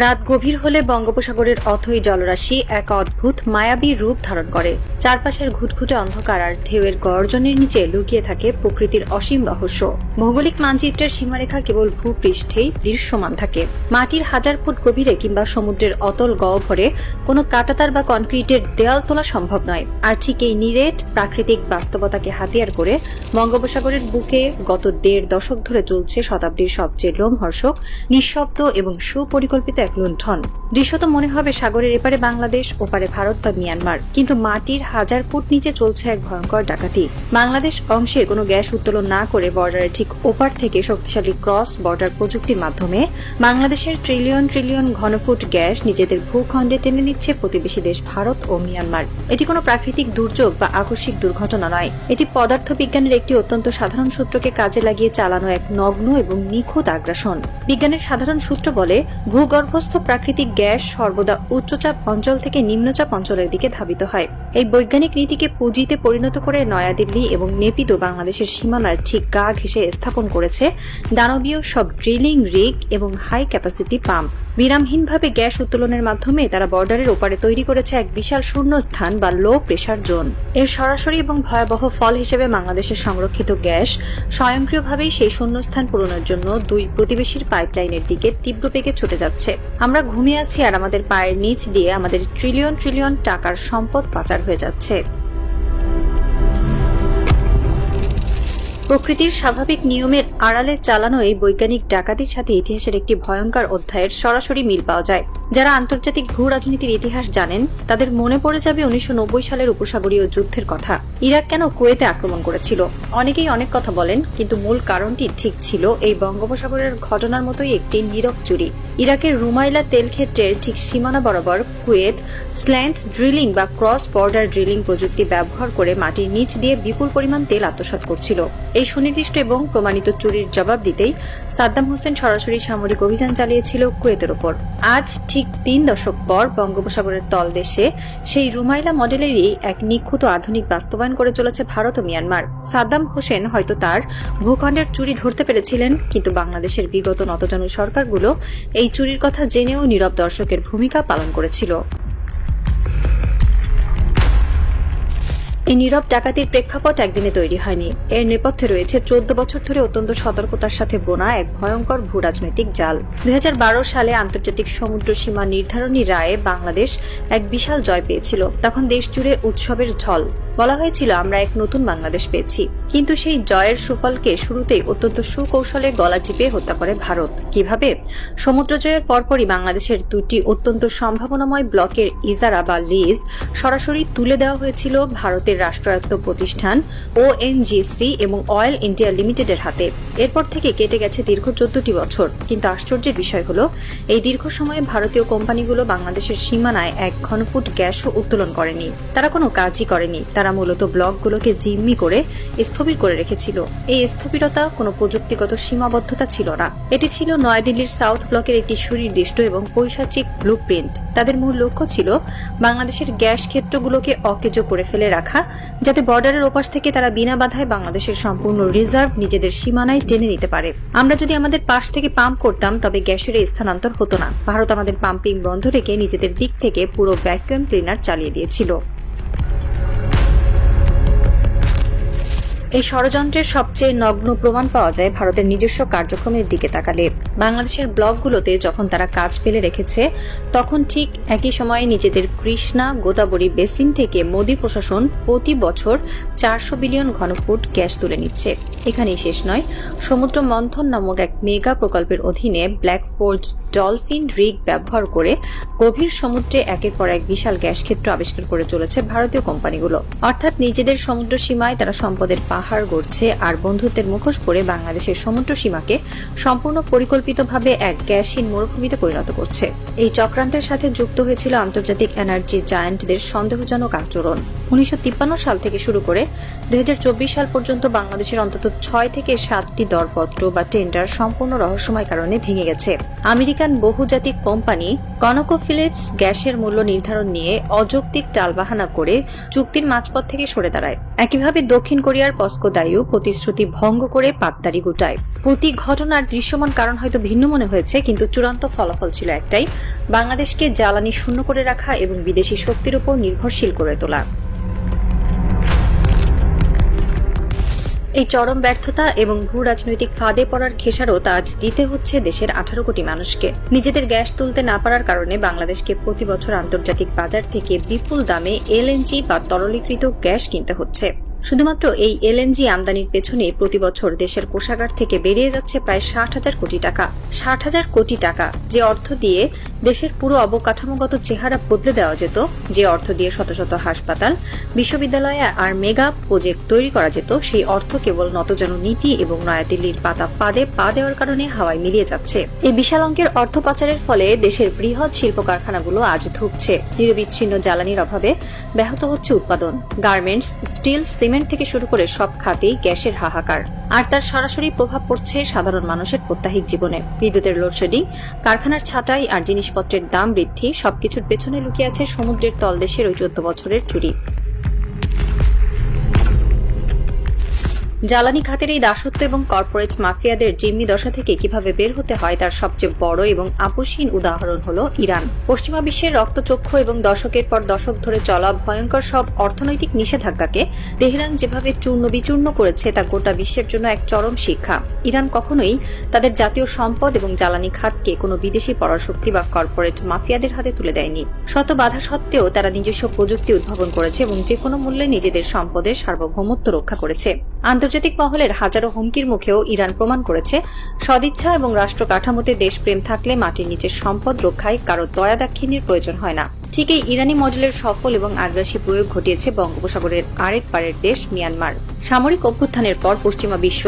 রাত গভীর হলে বঙ্গোপসাগরের অথই জলরাশি এক অদ্ভুত মায়াবী রূপ ধারণ করে। চারপাশের ঘুটঘুটে অন্ধকার আর ঢেউয়ের গর্জনের নিচে লুকিয়ে থাকে প্রকৃতির অসীম রহস্য। ভৌগোলিক মানচিত্রের সীমারেখা কেবল ভূপৃষ্ঠেই দৃশ্যমান থাকে। মাটির 1000 ফুট গভীরে কিংবা সমুদ্রের অতল গহ্বরে কোনো কাঁটাতার বা কনক্রিটের দেয়াল তোলা সম্ভব নয়। আর ঠিক এই নিরেট প্রাকৃতিক বাস্তবতাকে হাতিয়ার করে বঙ্গোপসাগরের বুকে গত 1.5 দশক ধরে চলছে শতাব্দীর সবচেয়ে লোমহর্ষক, নিঃশব্দ এবং সুপরিকল্পিত এক লুণ্ঠন। দৃশ্যত মনে হবে সাগরের এপারে বাংলাদেশ, ওপারে ভারত বা মিয়ানমার, কিন্তু মাটির 1000 ফুট নিচে চলছে এক ভয়ঙ্কর ডাকাতি। বাংলাদেশ অংশে কোনো গ্যাস উত্তোলন না করে বর্ডারের ঠিক ওপার থেকে শক্তিশালী ক্রস বর্ডার প্রযুক্তির মাধ্যমে বাংলাদেশের ট্রিলিয়ন ট্রিলিয়ন ঘনফুট গ্যাস নিজেদের ভূখণ্ডে টেনে নিচ্ছে প্রতিবেশী দেশ ভারত ও মিয়ানমার। এটি কোনো প্রাকৃতিক দুর্যোগ বা আকস্মিক দুর্ঘটনা নয়, এটি পদার্থবিজ্ঞানের একটি অত্যন্ত সাধারণ সূত্রকে কাজে লাগিয়ে চালানো এক নগ্ন এবং নিখুঁত আগ্রাসন। বিজ্ঞানের সাধারণ সূত্র বলে, ভূগর্ভস্থ প্রাকৃতিক গ্যাস সর্বদা উচ্চচাপ অঞ্চল থেকে নিম্নচাপ অঞ্চলের দিকে ধাবিত হয়। এই বৈজ্ঞানিক নীতিকে পুঁজিতে পরিণত করে নয়াদিল্লি এবং নেপিদো বাংলাদেশের সীমানার ঠিক গা ঘেঁষে স্থাপন করেছে দানবীয় সব ড্রিলিং রিগ এবং হাই ক্যাপাসিটি পাম্প। বিরামহীনভাবে গ্যাস উত্তোলনের মাধ্যমে তারা বর্ডারের ওপারে তৈরি করেছে এক বিশাল শূন্যস্থান বা লো প্রেশার জোন। এর সরাসরি এবং ভয়াবহ ফল হিসেবে বাংলাদেশের সংরক্ষিত গ্যাস স্বয়ংক্রিয়ভাবেই সেই শূন্যস্থান পূরণের জন্য দুই প্রতিবেশীর পাইপলাইনের দিকে তীব্র বেগে ছুটে যাচ্ছে। আমরা ঘুমিয়ে আছি আর আমাদের পায়ের নিচ দিয়ে আমাদের ট্রিলিয়ন ট্রিলিয়ন টাকার সম্পদ পাচার হয়ে যাচ্ছে। প্রকৃতির স্বাভাবিক নিয়মের আড়ালে চালানো এই বৈজ্ঞানিক ডাকাতির সাথে ইতিহাসের একটি ভয়ঙ্কর অধ্যায়ের সরাসরি মিল পাওয়া যায়। যারা আন্তর্জাতিক ভূ রাজনীতির ইতিহাস জানেন তাদের মনে পড়ে যাবে 1990 সালের উপসাগরীয় যুদ্ধের কথা। ইরাক কেন কুয়েতে আক্রমণ করেছিল? অনেকেই অনেক কথা বলেন, কিন্তু মূল কারণটি ঠিক ছিল এই বঙ্গোপসাগরের ঘটনার মতোই একটি নীরব চুরি। ইরাকের রুমাইলা তেল ক্ষেত্রের ঠিক সীমানা বরাবর কুয়েত স্ল্যান্ট ড্রিলিং বা ক্রস বর্ডার ড্রিলিং প্রযুক্তি ব্যবহার করে মাটির নিচ দিয়ে বিপুল পরিমাণ তেল আত্মসাৎ করছিল। এই সুনির্দিষ্ট এবং প্রমাণিত চুরির জবাব দিতেই সাদ্দাম হোসেন সরাসরি সামরিক অভিযান চালিয়েছিল কুয়েতের ওপর। আজ ঠিক 3 দশক পর বঙ্গোপসাগরের তলদেশে সেই রুমাইলা মডেলেরই এক নিখুঁত আধুনিক বাস্তবায়ন করে চলেছে ভারত ও মিয়ানমার। সাদ্দাম হোসেন হয়তো তার ভূখণ্ডের চুরি ধরতে পেরেছিলেন, কিন্তু বাংলাদেশের বিগত নতজানু সরকারগুলো এই চুরির কথা জেনেও নীরব দর্শকের ভূমিকা পালন করেছিল। এই নীরব ডাকাতির প্রেক্ষাপট একদিনে তৈরি হয়নি। এর নেপথ্যে রয়েছে 14 বছর ধরে অত্যন্ত সতর্কতার সাথে বোনা এক ভয়ঙ্কর ভূ রাজনৈতিক জাল। 2012 সালে আন্তর্জাতিক সমুদ্র সীমা নির্ধারণী রায়ে বাংলাদেশ এক বিশাল জয় পেয়েছিল। তখন দেশ জুড়ে উৎসবের ঢল। বলা হয়েছিল আমরা এক নতুন বাংলাদেশ পেয়েছি। কিন্তু সেই জয়ের সুফলকে শুরুতেই অত্যন্ত সুকৌশলে গলা টিপে হত্যা করে ভারত। কিভাবে? সমুদ্র জয়ের পরপরই বাংলাদেশের দুটি অত্যন্ত সম্ভাবনাময় ব্লকের ইজারা বা লিজ সরাসরি তুলে দেওয়া হয়েছিল ভারতের রাষ্ট্রায়ত্ত প্রতিষ্ঠান ONGC এবং অয়েল ইন্ডিয়া লিমিটেডের হাতে। এরপর থেকে কেটে গেছে দীর্ঘ 14টি বছর। কিন্তু আশ্চর্যের বিষয় হলো, এই দীর্ঘ সময়ে ভারতীয় কোম্পানিগুলো বাংলাদেশের সীমানায় এক ঘনফুট গ্যাসও উত্তোলন করেনি। তারা কোনো কাজই করেনি। তারা মূলত ব্লকগুলোকে জিম্মি করে স্থবির করে রেখেছিল। এই স্থবিরতা কোনো প্রযুক্তিগত সীমাবদ্ধতা ছিল না। এটি ছিল নয়াদিল্লির সাউথ ব্লকের একটি সুনির্দিষ্ট এবং পৈশাচিক ব্লুপ্রিন্ট। তাদের মূল লক্ষ্য ছিল বাংলাদেশের গ্যাস ক্ষেত্রগুলোকে অকেজো করে ফেলে রাখা, যাতে বর্ডারের ওপাশ থেকে তারা বিনা বাধায় বাংলাদেশের সম্পূর্ণ রিজার্ভ নিজেদের সীমানায় টেনে নিতে পারে। আমরা যদি আমাদের পাশ থেকে পাম্প করতাম তবে গ্যাসের স্থানান্তর হতো না। ভারত আমাদের পাম্পিং বন্ধ রেখে নিজেদের দিক থেকে পুরো ভ্যাকুয়াম ক্লিনার চালিয়ে দিয়েছিল। এই ষড়যন্ত্রের সবচেয়ে নগ্ন প্রমাণ পাওয়া যায় ভারতের নিজস্ব কার্যক্রমের দিকে তাকালে। বাংলাদেশের ব্লকগুলোতে যখন তারা কাজ ফেলে রেখেছে, তখন ঠিক একই সময়ে নিজেদের কৃষ্ণা গোদাবরী বেসিন থেকে মোদী প্রশাসন প্রতি বছর 400 বিলিয়ন ঘনফুট গ্যাস তুলে নিচ্ছে। এখানেই শেষ নয়, সমুদ্র মন্থন নামক এক মেগা প্রকল্পের অধীনে ব্ল্যাক ফোর্জ ডলফিন রিগ ব্যবহার করে গভীর সমুদ্রে একের পর এক বিশাল গ্যাস ক্ষেত্র আবিষ্কার করে চলেছে ভারতীয় কোম্পানিগুলো। অর্থাৎ নিজেদের সমুদ্র সীমায় তারা সম্পদের পাহাড় গড়ছে আর বন্ধুত্বের মুখোশ পরে বাংলাদেশের সমুদ্র সীমাকে সম্পূর্ণ পরিকল্পিতভাবে এক গ্যাসহীন মরুভূমিতে পরিণত করছে। এই চক্রান্তের সাথে যুক্ত হয়েছিল আন্তর্জাতিক এনার্জি জায়ান্টদের সন্দেহজনক আচরণ। 1953 সাল থেকে শুরু করে 2024 সাল পর্যন্ত বাংলাদেশের অন্তত 6 থেকে 7টি দরপত্র বা টেন্ডার সম্পূর্ণ রহস্যময় কারণে ভেঙে গেছে। আমেরিকা আমেরিকান বহুজাতিক কোম্পানি কনকোফিলিপস গ্যাসের মূল্য নির্ধারণ নিয়ে অযৌক্তিক টালবাহানা করে চুক্তির মাঝপথ থেকে সরে দাঁড়ায়। একইভাবে দক্ষিণ কোরিয়ার পস্কো দায়ু প্রতিশ্রুতি ভঙ্গ করে পাততাড়ি গুটায়। প্রতি ঘটনার দৃশ্যমান কারণ হয়তো ভিন্ন মনে হয়েছে, কিন্তু চূড়ান্ত ফলাফল ছিল একটাই: বাংলাদেশকে জ্বালানি শূন্য করে রাখা এবং বিদেশি শক্তির উপর নির্ভরশীল করে তোলা। এই চরম ব্যর্থতা এবং ভূ রাজনৈতিক ফাঁদে পড়ার খেসারত আজ দিতে হচ্ছে দেশের 18 কোটি মানুষকে। নিজেদের গ্যাস তুলতে না পারার কারণে বাংলাদেশকে প্রতি বছর আন্তর্জাতিক বাজার থেকে বিপুল দামে এলএনজি বা তরলীকৃত গ্যাস কিনতে হচ্ছে। শুধুমাত্র এই এলএনজি আমদানির পেছনে প্রতি বছর দেশের কোষাগার থেকে বেরিয়ে যাচ্ছে প্রায় 60,000 কোটি টাকা। 60,000 কোটি টাকা, যে অর্থ দিয়ে দেশের পুরো অবকাঠামোগত চেহারা বদলে দেওয়া যেত, যে অর্থ দিয়ে শত শত হাসপাতাল, বিশ্ববিদ্যালয় আর মেগা প্রজেক্ট তৈরি করা যেত, সেই অর্থ কেবল নতজানু নীতি এবং নয়াদিল্লির পাতা পাদে পা দেওয়ার কারণে হাওয়ায় মিলিয়ে যাচ্ছে। এই বিশাল অঙ্কের অর্থ পাচারের ফলে দেশের বৃহৎ শিল্প কারখানাগুলো আজ ধুঁকছে। নিরবিচ্ছিন্ন জ্বালানির অভাবে ব্যাহত হচ্ছে উৎপাদন। গার্মেন্টস, স্টিল, সিমেন্ট থেকে শুরু করে সব খাতেই গ্যাসের হাহাকার, আর তার সরাসরি প্রভাব পড়ছে সাধারণ মানুষের প্রত্যাহিক জীবনে। বিদ্যুতের লোডশেডিং, কারখানার ছাঁটাই আর জিনিসপত্রের দাম বৃদ্ধি, সবকিছুর পেছনে লুকিয়ে আছে সমুদ্রের তলদেশের ওই 14 বছরের চুরি। জ্বালানি খাতের এই দাসত্ব এবং কর্পোরেট মাফিয়াদের জিম্মি দশা থেকে কিভাবে বের হতে হয় তার সবচেয়ে বড় এবং আপোষহীন উদাহরণ হল ইরান। পশ্চিমা বিশ্বের রক্তচক্ষু এবং দশকের পর দশক ধরে চলা ভয়ঙ্কর সব অর্থনৈতিক নিষেধাজ্ঞাকে তেহরান যেভাবে চূর্ণ বিচূর্ণ করেছে তা গোটা বিশ্বের জন্য এক চরম শিক্ষা। ইরান কখনোই তাদের জাতীয় সম্পদ এবং জ্বালানি খাতকে কোনো বিদেশি পরাশক্তি বা কর্পোরেট মাফিয়াদের হাতে তুলে দেয়নি। শত বাধা সত্ত্বেও তারা নিজস্ব প্রযুক্তি উদ্ভাবন করেছে এবং যে কোনো মূল্যে নিজেদের সম্পদের সার্বভৌমত্ব রক্ষা করেছে। আন্তর্জাতিক মহলের হাজারো হুমকির মুখেও ইরান প্রমাণ করেছে, সদিচ্ছা এবং রাষ্ট্র কাঠামোতে দেশপ্রেম থাকলে মাটির নিচের সম্পদ রক্ষায় কারো দয়া দাক্ষিণ্যের প্রয়োজন হয় না। ঠিক এই ইরানি মডেলের সফল এবং আগ্রাসী প্রয়োগ ঘটিয়েছে বঙ্গোপসাগরের আরেক পারের দেশ মিয়ানমার। সামরিক অভ্যুত্থানের পর পশ্চিমা বিশ্ব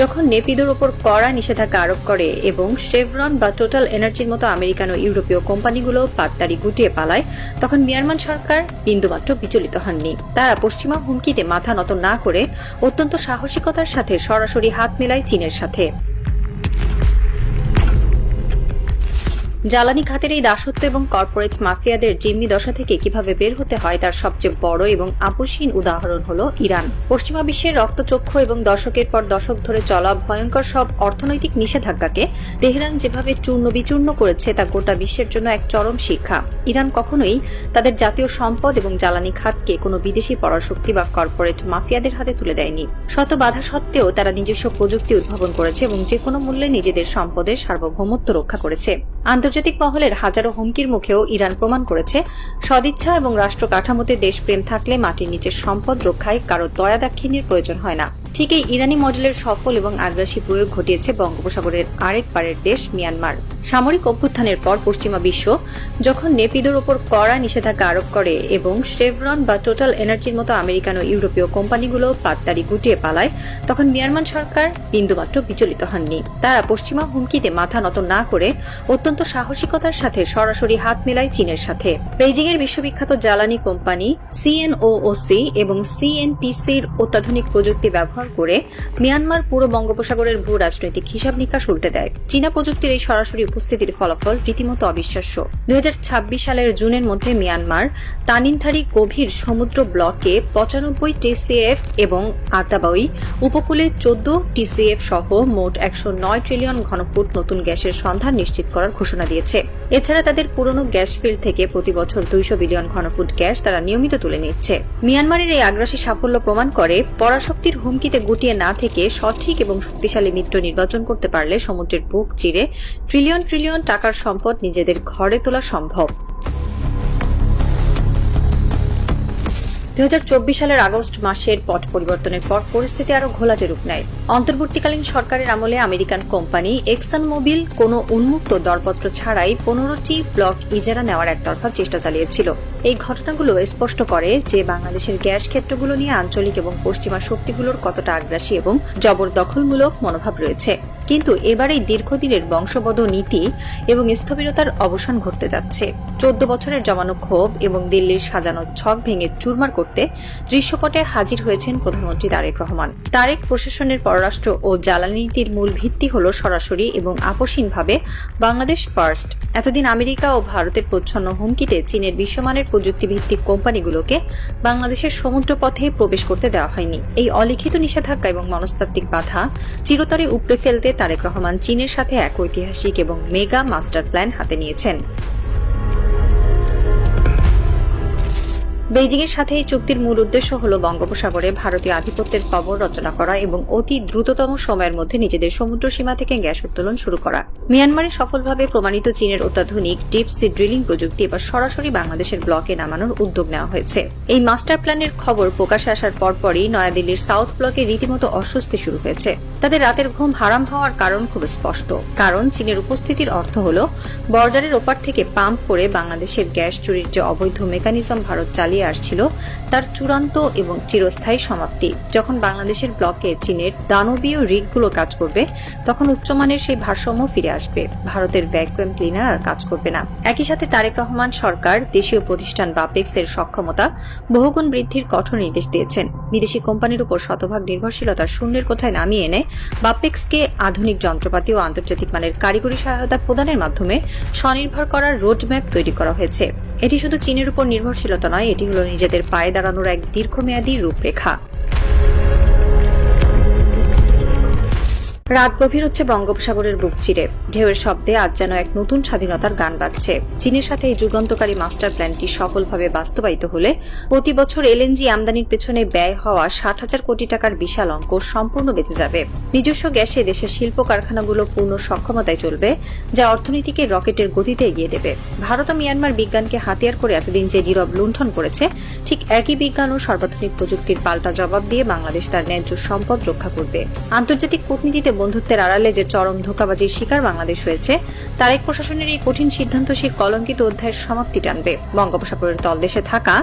যখন নেপিদোর উপর কড়া নিষেধাজ্ঞা আরোপ করে এবং শেভরন বা টোটাল এনার্জির মতো আমেরিকান ও ইউরোপীয় কোম্পানিগুলো পাততাড়ি গুটিয়ে পালায়, তখন মিয়ানমার সরকার বিন্দুমাত্র বিচলিত হননি। তারা পশ্চিমা হুমকিতে মাথা নত না করে অত্যন্ত সাহসিকতার সাথে সরাসরি হাত মেলায় চীনের সাথে। জ্বালানি খাতের এই দাসত্ব এবং কর্পোরেট মাফিয়াদের জিম্মি দশা থেকে কিভাবে বের হতে হয় তার সবচেয়ে বড় এবং আপোষহীন উদাহরণ হল ইরান। পশ্চিমা বিশ্বের রক্তচক্ষু এবং দশকের পর দশক ধরে চলা ভয়ঙ্কর সব অর্থনৈতিক নিষেধাজ্ঞাকে তেহরান যেভাবে চূর্ণ বিচূর্ণ করেছে তা গোটা বিশ্বের জন্য এক চরম শিক্ষা। ইরান কখনোই তাদের জাতীয় সম্পদ এবং জ্বালানি খাতকে কোনো বিদেশি পরাশক্তি বা কর্পোরেট মাফিয়াদের হাতে তুলে দেয়নি। শত বাধা সত্ত্বেও তারা নিজস্ব প্রযুক্তি উদ্ভাবন করেছে এবং যে কোনো মূল্যে নিজেদের সম্পদের সার্বভৌমত্ব রক্ষা করেছে। আন্তর্জাতিক মহলের হাজারো হুমকির মুখেও ইরান প্রমাণ করেছে, সদিচ্ছা এবং রাষ্ট্র কাঠামোতে দেশপ্রেম থাকলে মাটির নিচের সম্পদ রক্ষায় কারো দয়া দাক্ষিণ্যের প্রয়োজন হয় না। ঠিক এই ইরানি মডেলের সফল এবং আগ্রাসী প্রয়োগ ঘটিয়েছে বঙ্গোপসাগরের আরেক পারের দেশ মিয়ানমার। সামরিক অভ্যুত্থানের পর পশ্চিমা বিশ্ব যখন নেপিদোর উপর কড়া নিষেধাজ্ঞা আরোপ করে এবং শেভরন বা টোটাল এনার্জির মতো আমেরিকান ও ইউরোপীয় কোম্পানিগুলো পাততাড়ি গুটিয়ে পালায়, তখন মিয়ানমার সরকার বিন্দুমাত্র বিচলিত হননি। তারা পশ্চিমা হুমকিতে মাথা নত না করে অত্যন্ত সাহসিকতার সাথে সরাসরি হাত মেলায় চীনের সাথে। বেইজিং এর বিশ্ববিখ্যাত জ্বালানি কোম্পানি সিএনওওসি এবং সিএনপিসির অত্যাধুনিক প্রযুক্তি ব্যবহার করে মিয়ানমার পুরো বঙ্গোপসাগরের ভূ রাজনৈতিক হিসাব নিকাশ উল্টে দেয়। চীনা প্রযুক্তির এই সরাসরি উপস্থিতির ফলাফল রীতিমতো অবিশ্বাস্য। 2026 সালের জুনের মধ্যে মিয়ানমার তানিনথারি গভীর সমুদ্র ব্লকে 95 টিসিএফ এবং আতাবাই উপকূলে 14 টিসিএফ সহ মোট 109 ট্রিলিয়ন ঘনফুট নতুন গ্যাসের সন্ধান নিশ্চিত করার ঘোষণা দিয়েছে। এছাড়া তাদের পুরনো গ্যাস ফিল্ড থেকে প্রতি বছর 200 বিলিয়ন ঘনফুট গ্যাস তারা নিয়মিত তুলে নিচ্ছে। মিয়ানমারের এই আগ্রাসী সাফল্য প্রমাণ করে, পরাশক্তির হুমকিতে গুটিয়ে না থেকে সঠিক এবং শক্তিশালী মিত্র নির্বাচন করতে পারলে সমুদ্রের বুক চিরে ট্রিলিয়ন ট্রিলিয়ন টাকার সম্পদ নিজেদের ঘরে তোলা সম্ভব। 2024 সালের আগস্ট মাসের পট পরিবর্তনের পর পরিস্থিতি আরো ঘোলাটে রূপ নেয়। অন্তর্বর্তীকালীন সরকারের আমলে আমেরিকান কোম্পানি এক্সন মোবিল কোনো উন্মুক্ত দরপত্র ছাড়াই 15টি ব্লক ইজারা নেওয়ার একতরফা চেষ্টা চালিয়েছিল। এই ঘটনাগুলো স্পষ্ট করে যে বাংলাদেশের গ্যাস ক্ষেত্রগুলো নিয়ে আঞ্চলিক এবং পশ্চিমা শক্তিগুলোর কতটা আগ্রাসী এবং জবরদখলমূলক মনোভাব রয়েছে। কিন্তু এবার এই দীর্ঘদিনের বংশবদ্ধ নীতি এবং স্থবিরতার অবসান ঘটতে যাচ্ছে। 14 বছরের জমানো ক্ষোভ এবং দিল্লির সাজানো ছক ভেঙে চুরমার করতে দৃশ্যপটে হাজির হয়েছেন প্রধানমন্ত্রী তারেক রহমান। তারেক প্রশাসনের পররাষ্ট্র ও জ্বালানি নীতির মূল ভিত্তি হল সরাসরি এবং আপসহীনভাবে বাংলাদেশ ফার্স্ট। এতদিন আমেরিকা ও ভারতের প্রচ্ছন্ন হুমকিতে চীনের বিশ্বমানের প্রযুক্তিভিত্তিক কোম্পানিগুলোকে বাংলাদেশের সমুদ্রপথে প্রবেশ করতে দেওয়া হয়নি। এই অলিখিত নিষেধাজ্ঞা এবং মনস্তাত্ত্বিক বাধা চিরতরে উপড়ে ফেলতে তারেক রহমান চীনের সাথে এক ঐতিহাসিক এবং মেগা মাস্টার প্ল্যান হাতে নিয়েছেন। বেইজিংয়ের সাথে এই চুক্তির মূল উদ্দেশ্য হল বঙ্গোপসাগরে ভারতীয় আধিপত্যের কবর রচনা করা এবং অতি দ্রুততম সময়ের মধ্যে নিজেদের সমুদ্র সীমা থেকে গ্যাস উত্তোলন শুরু করা। মিয়ানমারে সফলভাবে প্রমাণিত চীনের অত্যাধুনিক ডিপ সি ড্রিলিং প্রযুক্তি এবার সরাসরি বাংলাদেশের ব্লকে নামানোর উদ্যোগ নেওয়া হয়েছে। এই মাস্টার প্ল্যানের খবর প্রকাশে আসার পরপরই নয়াদিল্লির সাউথ ব্লকে রীতিমতো অস্বস্তি শুরু হয়েছে। তাদের রাতের ঘুম হারাম হওয়ার কারণ খুব স্পষ্ট। কারণ চীনের উপস্থিতির অর্থ হল বর্ডারের ওপার থেকে পাম্প করে বাংলাদেশের গ্যাস চুরির যে অবৈধ মেকানিজম ভারত চালিয়ে আসছিল তার চূড়ান্ত এবং চিরস্থায়ী সমাপ্তি। যখন বাংলাদেশের ব্লকে চীনের দানবীয় রিগগুলো কাজ করবে, তখন উচ্চমানের সেই ভারসাম্য ফিরে আসবে। ভারতের ভ্যাকুয়াম ক্লিনার আর কাজ করবে না। একই সাথে তারেক রহমান সরকার দেশীয় প্রতিষ্ঠান বাপেক্সের সক্ষমতা বহুগুণ বৃদ্ধির কঠোর নির্দেশ দিয়েছেন। বিদেশি কোম্পানির উপর শতভাগ নির্ভরশীলতা শূন্যের কোঠায় নামিয়ে এনে বাপেক্সকে আধুনিক যন্ত্রপাতি ও আন্তর্জাতিক মানের কারিগরি সহায়তা প্রদানের মাধ্যমে স্বনির্ভর করার রোডম্যাপ তৈরি করা হয়েছে। এটি শুধু চীনের উপর নির্ভরশীলতা নয়, এটি হল নিজেদের পায়ে দাঁড়ানোর এক দীর্ঘমেয়াদী রূপরেখা। রাত গভীর হচ্ছে বঙ্গোপসাগরের বুক চিরে। ঢেউয়ের শব্দে আজ যেন এক নতুন স্বাধীনতার গান বাজছে। চীনের সাথে এই যুগান্তকারী মাস্টার প্ল্যানটি সফলভাবে বাস্তবায়িত হলে প্রতি বছর এলএনজি আমদানির পেছনে ব্যয় হওয়া 60,000 কোটি টাকার বিশাল অঙ্ক সম্পূর্ণ বেঁচে যাবে। নিজস্ব গ্যাসে দেশের শিল্প কারখানাগুলো পূর্ণ সক্ষমতায় চলবে, যা অর্থনীতিকে রকেটের গতিতে এগিয়ে দেবে। ভারত ও মিয়ানমার বিজ্ঞানকে হাতিয়ার করে এতদিন যে নীরব লুণ্ঠন করেছে, ঠিক একই বিজ্ঞান ও সর্বাধুনিক প্রযুক্তির পাল্টা জবাব দিয়ে বাংলাদেশ তার ন্যায্য সম্পদ রক্ষা করবে। আন্তর্জাতিক কূটনীতিতে বন্ধুত্বের আড়ালে যে চরম ধোঁকাবাজির শিকার বাংলাদেশ হয়েছে, তারেক প্রশাসনের এই কঠিন সিদ্ধান্ত সেই কলঙ্কিত অধ্যায়ের সমাপ্তি টানবে। বঙ্গোপসাগরের তলদেশে থাকা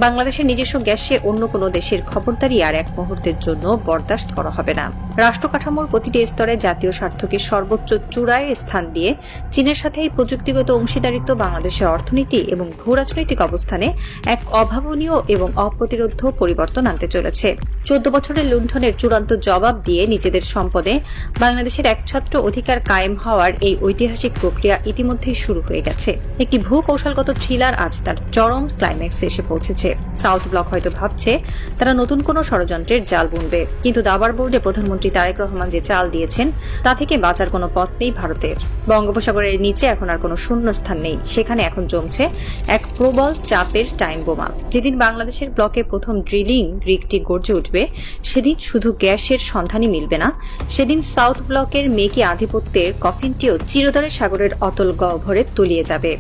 বাংলাদেশের নিজস্ব গ্যাসে অন্য কোনো দেশের খবরদারি আর এক মুহূর্তের জন্য বরদাস্ত করা হবে না। রাষ্ট্র কাঠামোর প্রতিটি স্তরে জাতীয় স্বার্থকে সর্বোচ্চ চূড়ায় স্থান দিয়ে চীনের সাথে এই প্রযুক্তিগত অংশীদারিত্ব বাংলাদেশের অর্থনীতি এবং ভূরাজনৈতিক অবস্থানে এক অভাবনীয় এবং অপ্রতিরোধ্য পরিবর্তন আনতে চলেছে। 14 বছরের লুণ্ঠনের চূড়ান্ত জবাব দিয়ে নিজেদের সম্পদে বাংলাদেশের একছত্র অধিকার কায়েম হওয়ার এই ঐতিহাসিক প্রক্রিয়া ইতিমধ্যেই শুরু হয়ে গেছে। একটি ভূকৌশলগত থ্রিলার আজ তার চরম ক্লাইম্যাক্সে এসে পৌঁছেছে। সাউথ ব্লক হয়তো ভাবছে তারা নতুন কোনো ষড়যন্ত্রের জাল বুনবে, কিন্তু দাবার বোর্ডে প্রধানমন্ত্রী তারেক রহমান যে চাল দিয়েছেন তা থেকে বাঁচার কোনো পথ নেই ভারতের। বঙ্গোপসাগরের নিচে এখন আর কোনো শূন্যস্থান নেই, সেখানে এখন জমছে এক প্রবল চাপের টাইম বোমা। যেদিন বাংলাদেশের ব্লকে প্রথম ড্রিলিং রিগটি গর্জে উঠবে, সেদিন শুধু গ্যাসের সন্ধানই মিলবে না, সেদিন সাউথ ব্লকের মেকি আধিপত্যের কফিনটিও চিরতরে সাগরের অতল গহ্বরে তলিয়ে যাবে।